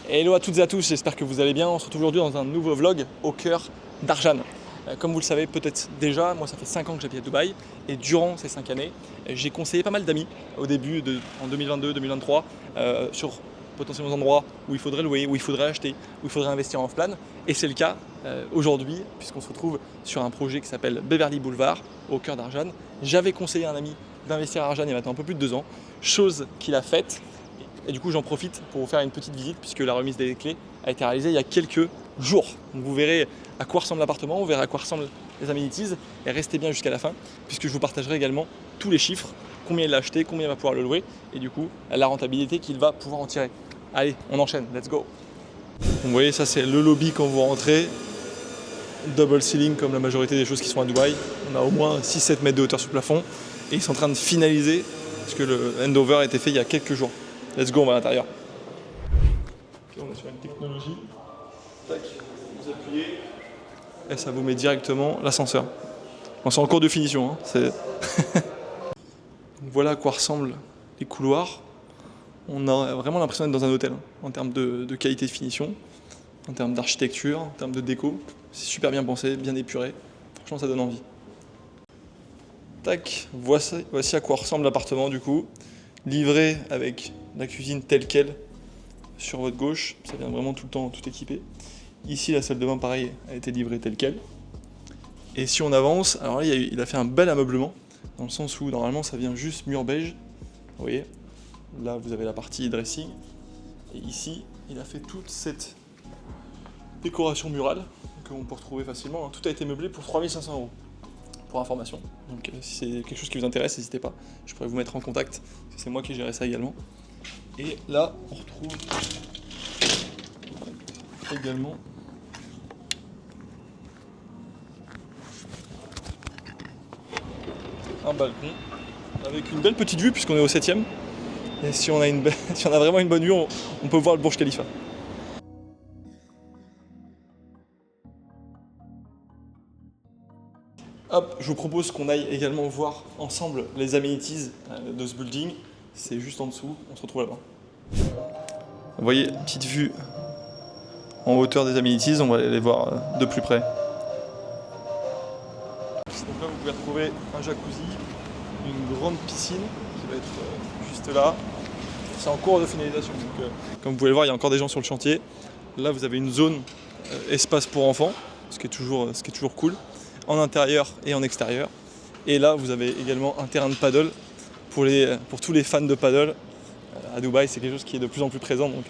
Hello à toutes et à tous, j'espère que vous allez bien. On se retrouve aujourd'hui dans un nouveau vlog au cœur d'Arjan. Comme vous le savez peut-être déjà, moi ça fait 5 ans que j'habite à Dubaï et durant ces 5 années, j'ai conseillé pas mal d'amis au début, en 2022-2023, sur potentiellement endroits où il faudrait louer, où il faudrait acheter, où il faudrait investir en off-plan. Et c'est le cas aujourd'hui, puisqu'on se retrouve sur un projet qui s'appelle Beverly Boulevard, au cœur d'Arjan. J'avais conseillé à un ami d'investir à Arjan il y a maintenant un peu plus de 2 ans, chose qu'il a faite. Et du coup, j'en profite pour vous faire une petite visite puisque la remise des clés a été réalisée il y a quelques jours. Donc vous verrez à quoi ressemble l'appartement, vous verrez à quoi ressemblent les amenities et restez bien jusqu'à la fin puisque je vous partagerai également tous les chiffres, combien il l'a acheté, combien il va pouvoir le louer et du coup la rentabilité qu'il va pouvoir en tirer. Allez, on enchaîne, let's go. Donc, vous voyez, ça c'est le lobby quand vous rentrez. Double ceiling comme la majorité des choses qui sont à Dubaï. On a au moins 6-7 mètres de hauteur sous plafond et ils sont en train de finaliser parce que le handover a été fait il y a quelques jours. Let's go, on va à l'intérieur. Okay, on est sur une technologie. Tac, vous appuyez. Et ça vous met directement l'ascenseur. Bon, c'est en cours de finition. Hein, voilà à quoi ressemblent les couloirs. On a vraiment l'impression d'être dans un hôtel hein, en termes de qualité de finition, en termes d'architecture, en termes de déco. C'est super bien pensé, bien épuré. Franchement, ça donne envie. Tac, voici à quoi ressemble l'appartement du coup. Livré avec la cuisine telle qu'elle sur votre gauche, ça vient vraiment tout le temps tout équipé. Ici la salle de bain pareil a été livrée telle qu'elle. Et si on avance, alors là il a fait un bel ameublement, dans le sens où normalement ça vient juste mur beige. Vous voyez, là vous avez la partie dressing. Et ici il a fait toute cette décoration murale que on peut retrouver facilement. Tout a été meublé pour 3 500 €. Pour information. Donc si c'est quelque chose qui vous intéresse, n'hésitez pas. Je pourrais vous mettre en contact. C'est moi qui gérais ça également. Et là, on retrouve également un balcon avec une belle petite vue puisqu'on est au 7e. Et si on a vraiment une bonne vue, on peut voir le Burj Khalifa. Hop, je vous propose qu'on aille également voir ensemble les amenities de ce building. C'est juste en dessous, on se retrouve là-bas. Vous voyez, petite vue en hauteur des amenities, on va aller les voir de plus près. Donc là, vous pouvez retrouver un jacuzzi, une grande piscine qui va être juste là. C'est en cours de finalisation. Donc, comme vous pouvez le voir, il y a encore des gens sur le chantier. Là, vous avez une zone espace pour enfants, ce qui est toujours cool. En intérieur et en extérieur. Et là, vous avez également un terrain de paddle pour tous les fans de paddle. À Dubaï, c'est quelque chose qui est de plus en plus présent, donc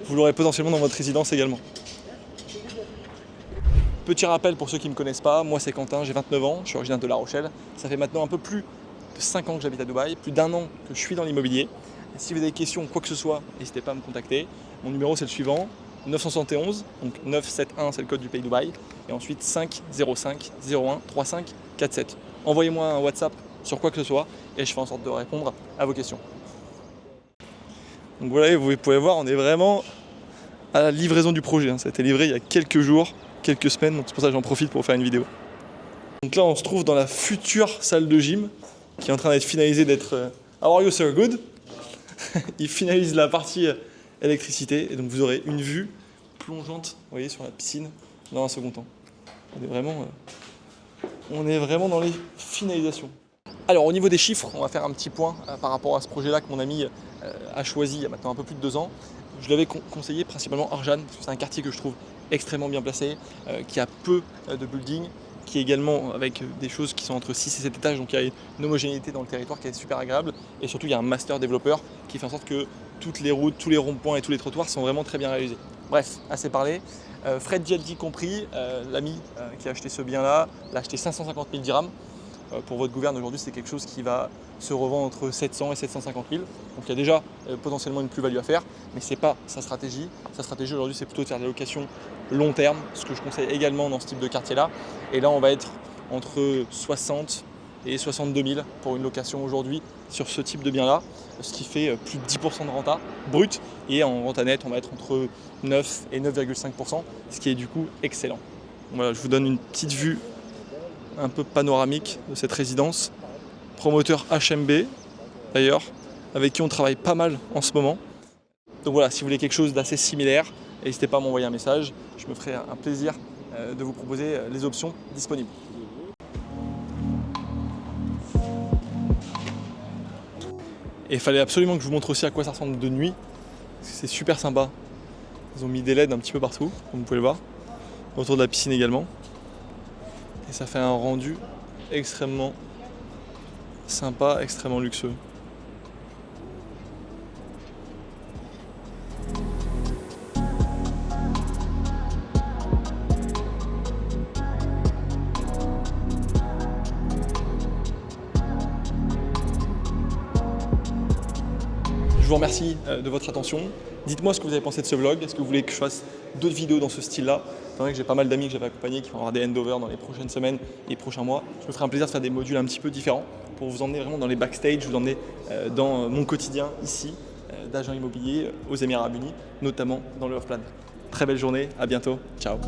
vous l'aurez potentiellement dans votre résidence également. Petit rappel pour ceux qui ne me connaissent pas, moi c'est Quentin, j'ai 29 ans, je suis originaire de La Rochelle. Ça fait maintenant un peu plus de 5 ans que j'habite à Dubaï, plus d'1 an que je suis dans l'immobilier. Si vous avez des questions, quoi que ce soit, n'hésitez pas à me contacter. Mon numéro c'est le suivant, 971, donc 971 c'est le code du pays Dubaï, et ensuite 505 01 35 47. Envoyez-moi un WhatsApp sur quoi que ce soit et je fais en sorte de répondre à vos questions. Donc voilà, vous pouvez voir, on est vraiment à la livraison du projet. Ça a été livré il y a quelques jours, quelques semaines, donc c'est pour ça que j'en profite pour faire une vidéo. Donc là on se trouve dans la future salle de gym qui est en train d'être finalisée d'être How are you sir? Good? Il finalise la partie électricité et donc vous aurez une vue plongeante, vous voyez, sur la piscine dans un second temps. On est vraiment dans les finalisations. Alors au niveau des chiffres, on va faire un petit point par rapport à ce projet-là que mon ami a choisi il y a maintenant un peu plus de 2 ans. Je l'avais conseillé principalement Arjan parce que c'est un quartier que je trouve extrêmement bien placé, qui a peu de buildings, qui est également avec des choses qui sont entre 6 et 7 étages, donc il y a une homogénéité dans le territoire qui est super agréable. Et surtout, il y a un master développeur qui fait en sorte que toutes les routes, tous les ronds-points et tous les trottoirs sont vraiment très bien réalisés. Bref, assez parlé. Frais de GLD compris, l'ami qui a acheté ce bien-là l'a acheté 550 000 dirhams. Pour votre gouverne aujourd'hui, c'est quelque chose qui va se revendre entre 700 et 750 000. Donc il y a déjà potentiellement une plus-value à faire, mais ce n'est pas sa stratégie. Sa stratégie aujourd'hui, c'est plutôt de faire des locations long terme, ce que je conseille également dans ce type de quartier-là. Et là, on va être entre 60 et 62 000 pour une location aujourd'hui sur ce type de bien-là, ce qui fait plus de 10% de renta brut. Et en renta nette, on va être entre 9 et 9,5%, ce qui est du coup excellent. Voilà, je vous donne une petite vue un peu panoramique de cette résidence. Promoteur HMB d'ailleurs, avec qui on travaille pas mal en ce moment. Donc voilà, si vous voulez quelque chose d'assez similaire, n'hésitez pas à m'envoyer un message. Je me ferai un plaisir de vous proposer les options disponibles. Et il fallait absolument que je vous montre aussi à quoi ça ressemble de nuit. C'est super sympa. Ils ont mis des LED un petit peu partout, comme vous pouvez le voir. Autour de la piscine également. Et ça fait un rendu extrêmement sympa, extrêmement luxueux. Je vous remercie de votre attention. Dites-moi ce que vous avez pensé de ce vlog. Est-ce que vous voulez que je fasse d'autres vidéos dans ce style-là? C'est vrai que j'ai pas mal d'amis que j'avais accompagnés qui vont avoir des handovers dans les prochaines semaines et les prochains mois. Je me ferai un plaisir de faire des modules un petit peu différents pour vous emmener vraiment dans les backstage, vous emmener dans mon quotidien ici, d'agent immobilier aux Émirats Arabes Unis, notamment dans le off-plan. Très belle journée, à bientôt, ciao.